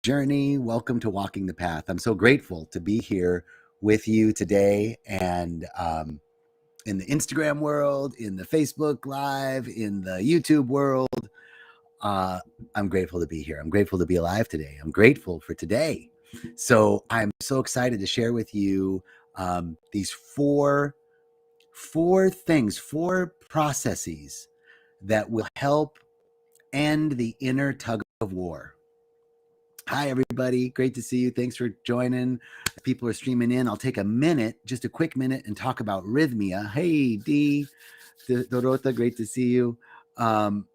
journey. Welcome to Walking the Path. I'm so grateful to be here with you today, and in the Instagram world, in the Facebook Live, in the YouTube world. I'm grateful to be here. I'm grateful to be alive today. I'm grateful for today. So I'm so excited to share with you these four things, four processes that will help end the inner tug of war. Hi, everybody. Great to see you. Thanks for joining. People are streaming in. I'll take a minute, just a quick minute, and talk about rhythmia. Hey, Dee, Dorota, great to see you. I'm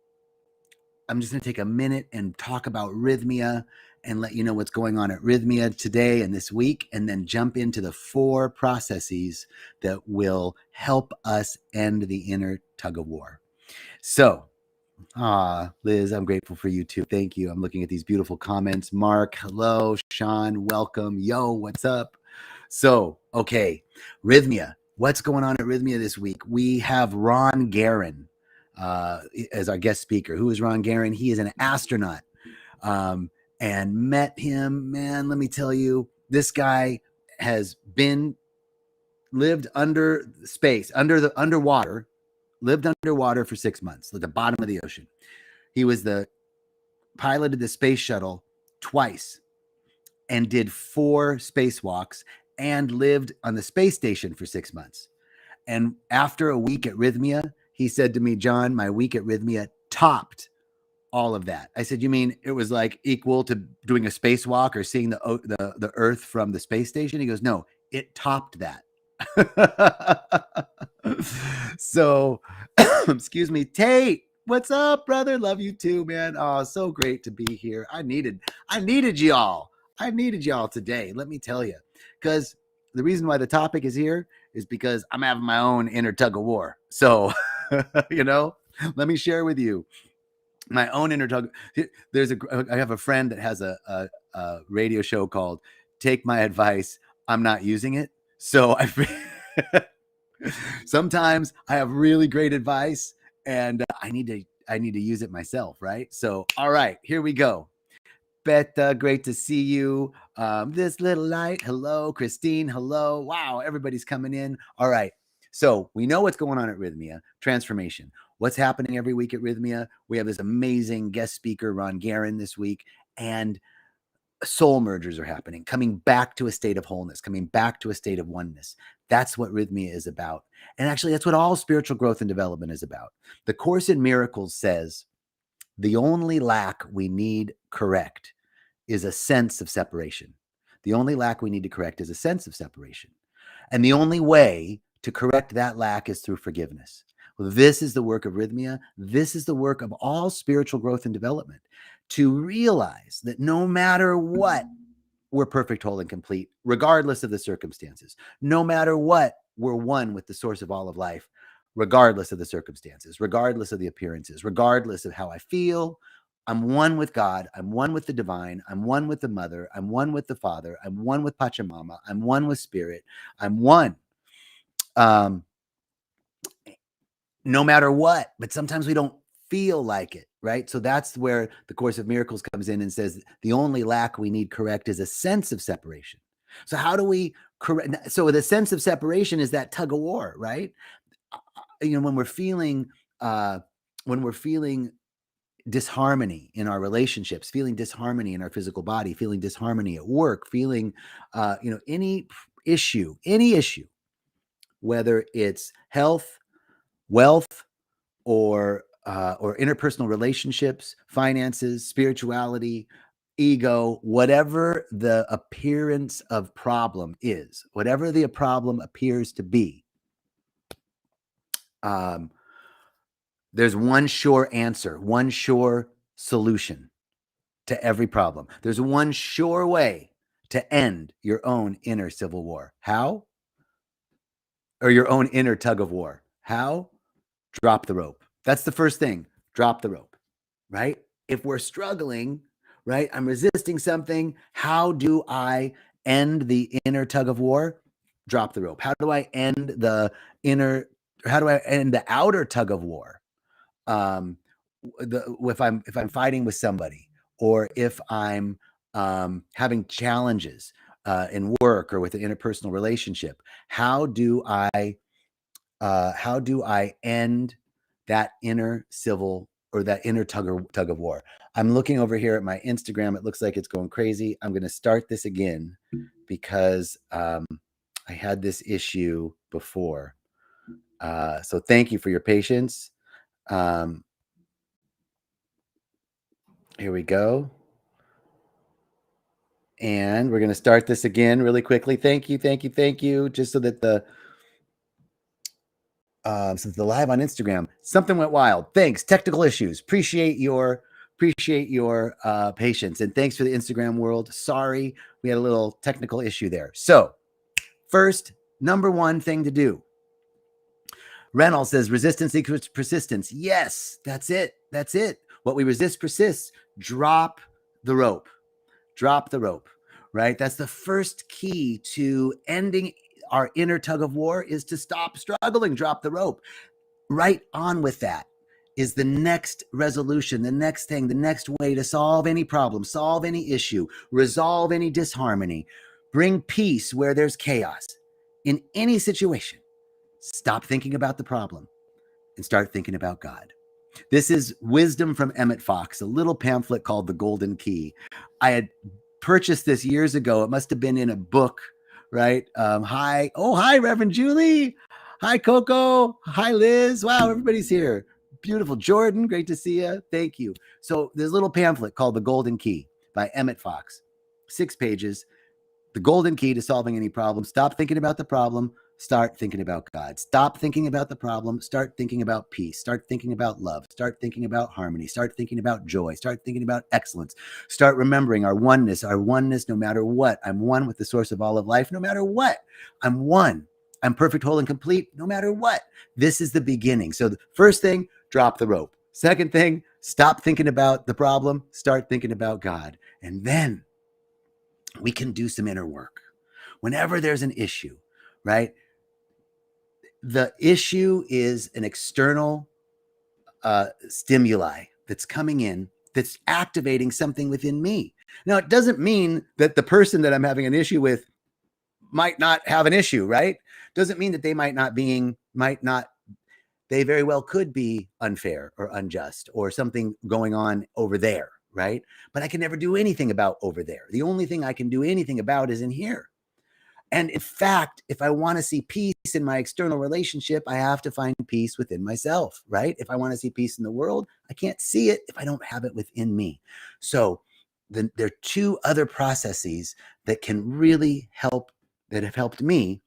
just going to take a minute and talk about rhythmia and let you know what's going on at rhythmia today and this week, and then jump into the four processes that will help us end the inner tug of war. So, Liz, I'm grateful for you too. Thank you. I'm looking at these beautiful comments. Mark, hello. Sean, welcome. Yo, what's up? So, okay, rhythmia. What's going on at rhythmia this week? We have Ron Guerin as our guest speaker. Who is Ron Guerin? He is an astronaut. And met him, man, let me tell you, this guy has lived under space, underwater, lived underwater for 6 months at the bottom of the ocean. He was piloted the space shuttle twice and did 4 spacewalks and lived on the space station for 6 months. And after a week at rhythmia, he said to me, John, my week at rhythmia topped all of that. I said, you mean it was like equal to doing a spacewalk or seeing the Earth from the space station? He goes, no, it topped that. So, excuse me, Tate, what's up, brother? Love you too, man. Oh, so great to be here. I needed y'all. I needed y'all today. Let me tell you, because the reason why the topic is here is because I'm having my own inner tug of war. So, let me share with you my own inner tug. I have a friend that has a radio show called Take My Advice, I'm Not Using It. So sometimes I have really great advice and I need to use it myself, right? So, all right, here we go. Betta, great to see you. This little light, hello. Christine, hello. Wow, everybody's coming in. All right, so we know what's going on at Rhythmia, transformation. What's happening every week at Rhythmia? We have this amazing guest speaker, Ron Guerin, this week, and soul mergers are happening, coming back to a state of wholeness, coming back to a state of oneness. That's what Rhythmia is about. And actually, that's what all spiritual growth and development is about. The Course in Miracles says the only lack we need correct is a sense of separation. The only lack we need to correct is a sense of separation. And the only way to correct that lack is through forgiveness. Well, this is the work of Rhythmia. This is the work of all spiritual growth and development, to realize that no matter what, we're perfect, whole, and complete, regardless of the circumstances. No matter what, we're one with the source of all of life, regardless of the circumstances, regardless of the appearances, regardless of how I feel. I'm one with God. I'm one with the divine. I'm one with the mother. I'm one with the father. I'm one with Pachamama. I'm one with spirit. I'm one. No matter what, but sometimes we don't feel like it, right? So that's where the Course of Miracles comes in and says the only lack we need correct is a sense of separation. So how do we correct? So the sense of separation is that tug of war, right? When we're feeling disharmony in our relationships, feeling disharmony in our physical body, feeling disharmony at work, feeling any issue, whether it's health, wealth, or interpersonal relationships, finances, spirituality, ego, whatever the appearance of problem is, whatever the problem appears to be, there's one sure answer, one sure solution to every problem. There's one sure way to end your own inner civil war. How? Or your own inner tug of war. How? Drop the rope. That's the first thing. Drop the rope, right? If we're struggling, right? I'm resisting something. How do I end the inner tug of war? Drop the rope. How do I end the outer tug of war? If I'm fighting with somebody, or if I'm having challenges in work or with an interpersonal relationship. How do I end that inner civil or that inner tug of war? I'm looking over here at my Instagram. It looks like it's going crazy. I'm going to start this again because I had this issue before. So thank you for your patience. Here we go. And we're going to start this again really quickly. Thank you. Just so that since the live on Instagram, something went wild. Thanks. Technical issues. Appreciate your patience, and thanks for the Instagram world. Sorry, we had a little technical issue there. So, first, number one thing to do. Reynolds says resistance equals persistence. Yes, that's it. What we resist persists. Drop the rope. Right? That's the first key to ending our inner tug of war, is to stop struggling. Drop the rope. Right on with that is the next resolution, the next thing, the next way to solve any problem, solve any issue, resolve any disharmony, bring peace where there's chaos. In any situation, stop thinking about the problem and start thinking about God. This is wisdom from Emmett Fox, a little pamphlet called The Golden Key. I had purchased this years ago. It must have been in a book, right? Hi, Reverend Julie. Hi, Coco. Hi, Liz. Wow, everybody's here. Beautiful. Jordan, great to see you. Thank you. So there's a little pamphlet called The Golden Key by Emmett Fox. 6 pages. The golden key to solving any problem. Stop thinking about the problem. Start thinking about God. Stop thinking about the problem. Start thinking about peace. Start thinking about love. Start thinking about harmony. Start thinking about joy. Start thinking about excellence. Start remembering our oneness no matter what. I'm one with the source of all of life no matter what. I'm one. I'm perfect, whole, and complete no matter what. This is the beginning. So the first thing, drop the rope. Second thing, stop thinking about the problem. Start thinking about God. And then we can do some inner work. Whenever there's an issue, right? The issue is an external stimuli that's coming in, that's activating something within me. Now, it doesn't mean that the person that I'm having an issue with might not have an issue, right? Doesn't mean that they they very well could be unfair or unjust or something going on over there, right? But I can never do anything about over there. The only thing I can do anything about is in here. And in fact, if I want to see peace in my external relationship, I have to find peace within myself, right? If I want to see peace in the world, I can't see it if I don't have it within me. So there are 2 other processes that can really help, that have helped me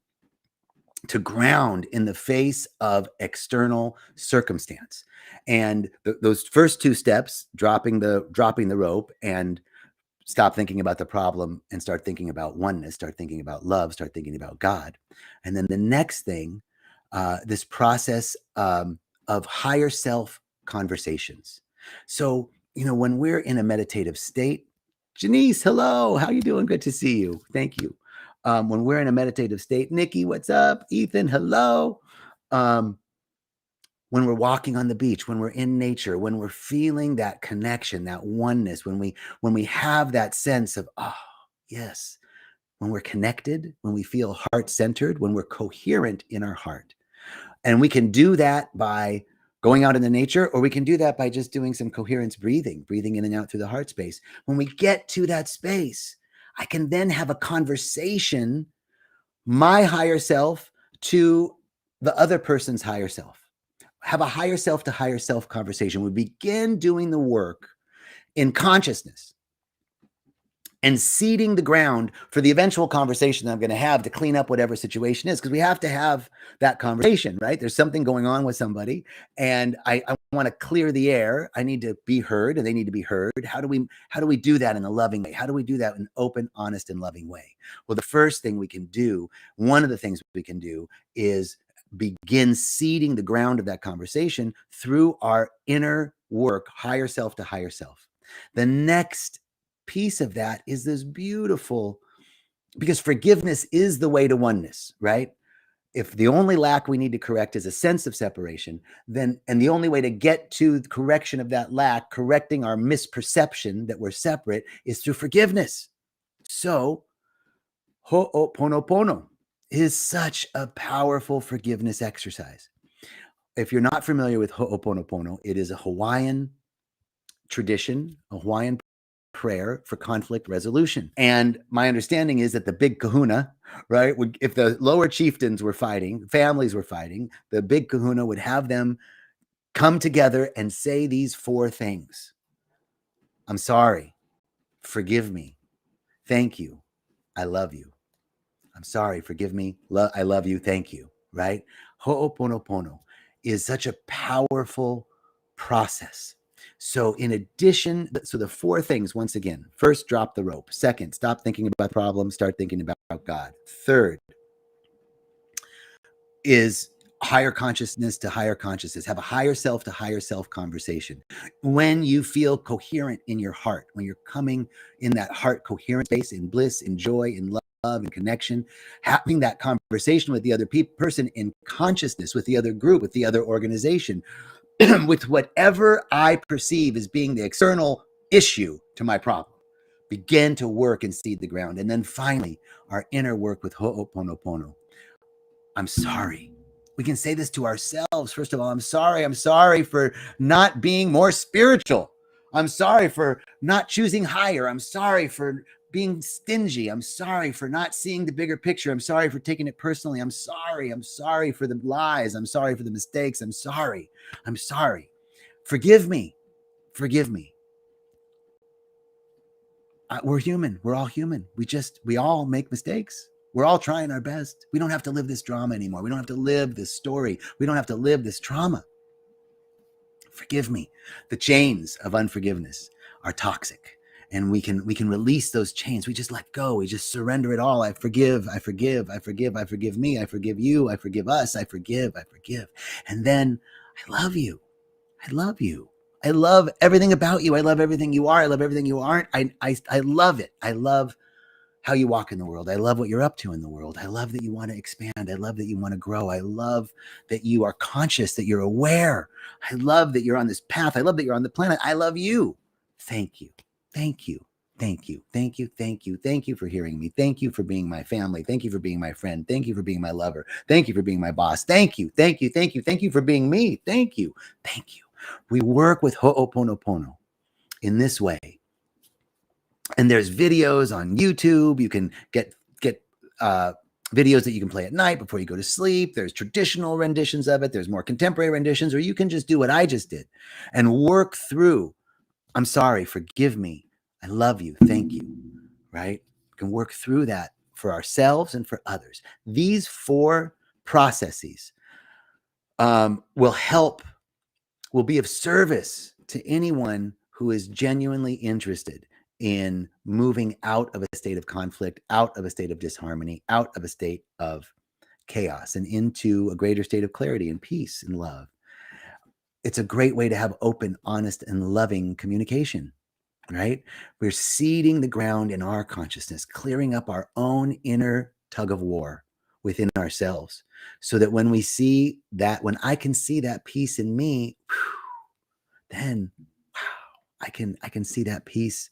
to ground in the face of external circumstance. And those first 2 steps, dropping the rope and stop thinking about the problem and start thinking about oneness, start thinking about love, start thinking about God. And then the next thing, this process of higher self conversations. So, when we're in a meditative state, Janice, hello, how you doing? Good to see you. Thank you. When we're in a meditative state, Nikki, what's up? Ethan, hello. When we're walking on the beach, when we're in nature, when we're feeling that connection, that oneness, when we have that sense of, oh, yes, when we're connected, when we feel heart-centered, when we're coherent in our heart. And we can do that by going out in the nature, or we can do that by just doing some coherence breathing in and out through the heart space. When we get to that space, I can then have a conversation, my higher self to the other person's higher self. Have a higher self to higher self conversation. We begin doing the work in consciousness and seeding the ground for the eventual conversation that I'm going to have to clean up whatever situation is, because we have to have that conversation, right? There's something going on with somebody, and I want to clear the air. I need to be heard, and they need to be heard. How do we do that in a loving way? How do we do that in an open, honest, and loving way? Well, the first thing we can do, one of the things we can do, is begin seeding the ground of that conversation through our inner work, higher self to higher self. The next piece of that is this beautiful, because forgiveness is the way to oneness, right? if the only lack we need to correct is a sense of separation, then, and the only way to get to the correction of that lack, correcting our misperception that we're separate, is through forgiveness. So, Ho'oponopono is such a powerful forgiveness exercise. If you're not familiar with Ho'oponopono, it is a Hawaiian tradition, a Hawaiian prayer for conflict resolution. And my understanding is that the big kahuna, right, if the lower chieftains were fighting, families were fighting, the big kahuna would have them come together and say these 4 things. I'm sorry. Forgive me. Thank you. I love you. I'm sorry. Forgive me. I love you. Thank you. Right? Ho'oponopono is such a powerful process. So in addition, so the 4 things, once again: first, drop the rope. Second, stop thinking about problems, start thinking about God. Third is higher consciousness to higher consciousness. Have a higher self to higher self conversation. When you feel coherent in your heart, when you're coming in that heart coherent space, in bliss, in joy, in love, and connection, having that conversation with the other person in consciousness, with the other group, with the other organization, with whatever I perceive as being the external issue to my problem, begin to work and seed the ground. And then finally, our inner work with Ho'oponopono. I'm sorry. We can say this to ourselves. First of all, I'm sorry. I'm sorry for not being more spiritual. I'm sorry for not choosing higher. I'm sorry for being stingy. I'm sorry for not seeing the bigger picture. I'm sorry for taking it personally. I'm sorry. I'm sorry for the lies. I'm sorry for the mistakes. I'm sorry. I'm sorry. Forgive me. Forgive me. We're human. We're all human. We all make mistakes. We're all trying our best. We don't have to live this drama anymore. We don't have to live this story. We don't have to live this trauma. Forgive me. The chains of unforgiveness are toxic, and we can release those chains. We just let go. We just surrender it all. I forgive. I forgive. I forgive. I forgive me. I forgive you. I forgive us. I forgive. I forgive. And then I love you. I love you. I love everything about you. I love everything you are. I love everything you aren't. I love it. I love how you walk in the world. I love what you're up to in the world. I love that you want to expand. I love that you want to grow. I love that you are conscious, that you're aware. I love that you're on this path. I love that you're on the planet. I love you. Thank you. Thank you. Thank you. Thank you. Thank you. Thank you for hearing me. Thank you for being my family. Thank you for being my friend. Thank you for being my lover. Thank you for being my boss. Thank you. Thank you. Thank you. Thank you for being me. Thank you. Thank you. We work with Ho'oponopono in this way. And there's videos on YouTube. You can get videos that you can play at night before you go to sleep. There's traditional renditions of it. There's more contemporary renditions, or you can just do what I just did and work through, I'm sorry, forgive me, I love you, thank you, right? We can work through that for ourselves and for others. These 4 processes will be of service to anyone who is genuinely interested in moving out of a state of conflict, out of a state of disharmony, out of a state of chaos, and into a greater state of clarity and peace and love. It's a great way to have open, honest, and loving communication, right? We're seeding the ground in our consciousness, clearing up our own inner tug of war within ourselves, so that when I can see that peace in me, then I can see that peace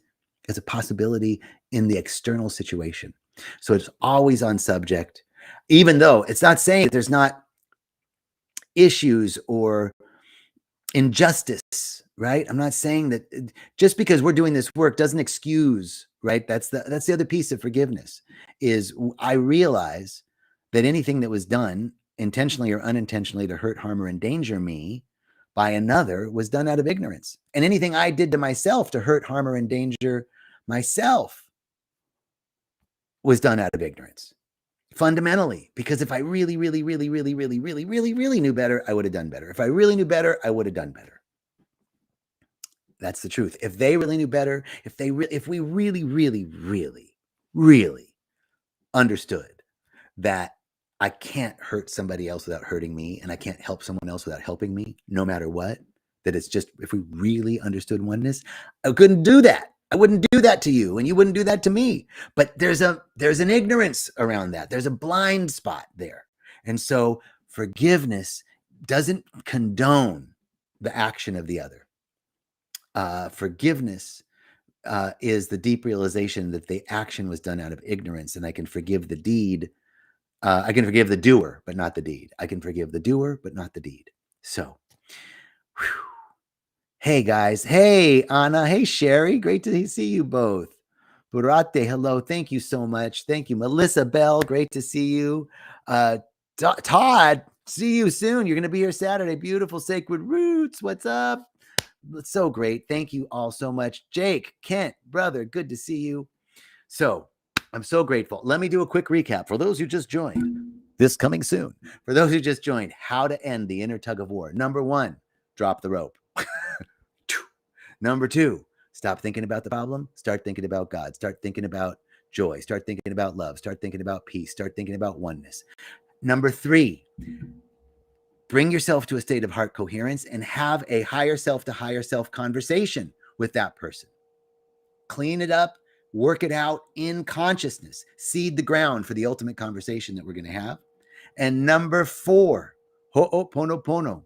as a possibility in the external situation. So it's always on subject, even though it's not saying that there's not issues or injustice, right? I'm not saying that just because we're doing this work doesn't excuse, right? That's the other piece of forgiveness, is I realize that anything that was done intentionally or unintentionally to hurt, harm, or endanger me by another was done out of ignorance. And anything I did to myself to hurt, harm, or endanger myself was done out of ignorance. Fundamentally, because if I really, really, really, really, really, really, really, really knew better, I would have done better. If I really knew better, I would have done better. That's the truth. If they really knew better, if we really, really, really, really understood that I can't hurt somebody else without hurting me, and I can't help someone else without helping me, no matter what, that it's just, if we really understood oneness, I couldn't do that. I wouldn't do that to you, and you wouldn't do that to me. But there's an ignorance around that. There's a blind spot there. And so forgiveness doesn't condone the action of the other. Forgiveness is the deep realization that the action was done out of ignorance, and I can forgive the deed. I can forgive the doer, but not the deed. I can forgive the doer, but not the deed. So, whew. Hey guys. Hey Anna. Hey Sherry. Great to see you both. Burate, hello. Thank you so much. Thank you. Melissa Bell, great to see you. Todd, see you soon. You're going to be here Saturday. Beautiful Sacred Roots. What's up? It's so great. Thank you all so much. Jake, Kent, brother, good to see you. So I'm so grateful. Let me do a quick recap for those who just joined. This coming soon. For those who just joined, how to end the inner tug of war. Number 1, drop the rope. Number 2, stop thinking about the problem. Start thinking about God. Start thinking about joy. Start thinking about love. Start thinking about peace. Start thinking about oneness. Number 3, bring yourself to a state of heart coherence and have a higher self to higher self conversation with that person. Clean it up, work it out in consciousness, seed the ground for the ultimate conversation that we're going to have. And number 4, ho'oponopono.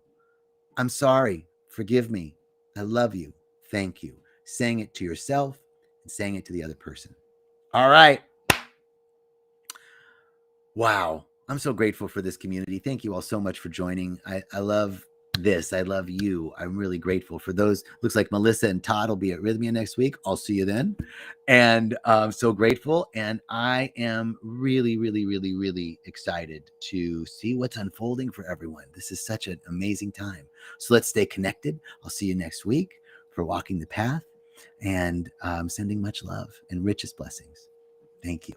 I'm sorry, forgive me, I love you, thank you. Saying it to yourself and saying it to the other person. All right. Wow. I'm so grateful for this community. Thank you all so much for joining. I love this. I love you. I'm really grateful for those. Looks like Melissa and Todd will be at Rhythmia next week. I'll see you then. And I'm so grateful. And I am really, really, really, really excited to see what's unfolding for everyone. This is such an amazing time. So let's stay connected. I'll see you next week for Walking the Path, and sending much love and richest blessings. Thank you.